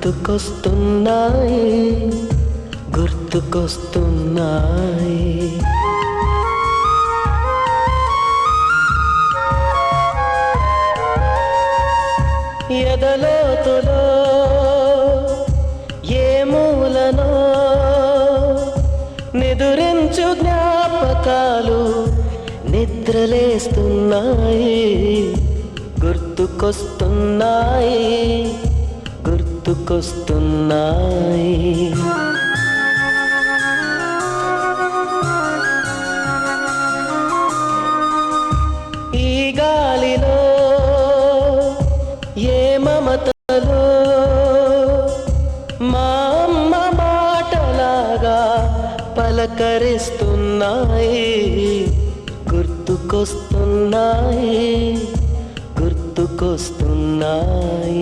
గుర్తుకొస్తున్నాయి గుర్తుకొస్తున్నాయి. ఎదలోతులో ఏ మూలనో నిదురించు జ్ఞాపకాలు నిద్రలేస్తున్నాయి గుర్తుకొస్తున్నాయి గుర్తుకొస్తున్నాయి. ఈ గాలిలో ఏ మమతలో మా అమ్మ మాటలాగా పలకరిస్తున్నాయి గుర్తుకొస్తున్నాయి గుర్తుకొస్తున్నాయి.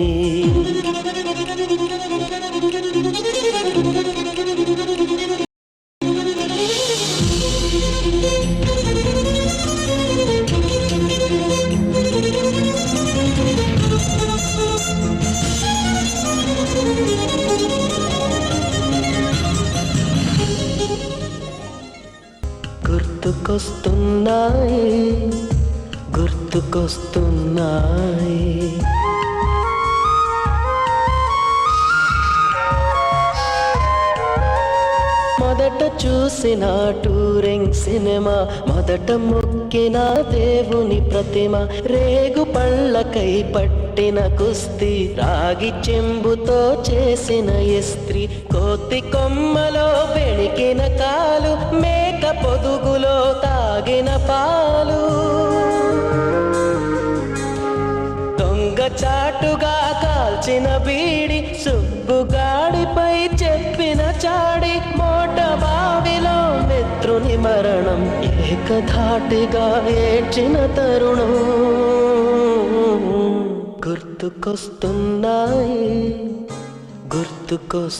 గుర్తుకొస్తున్నాయి గుర్తుకొస్తున్నాయి. మొదట చూసిన టూరింగ్ సినిమా, మొదట మొక్కిన దేవుని ప్రతిమ, రేగు పళ్ళకై పట్టిన కుస్తీ, రాగి చెంబుతో చేసిన ఇస్త్రీ, కోతి కొమ్మలో బెణికిన కాలు, మేక పొదుగులో తాగిన పాలు, దొంగ చాటుగా కాల్చిన బీడి, సుబ్బుగాడిపై చెప్పిన చాడి, మోట బావిలో మిత్రుని మరణం, ఏకధాటిగా ఏడ్చిన తరుణం. గుర్తుకొస్తున్నాయి గుర్తుకొస్తున్నాయి.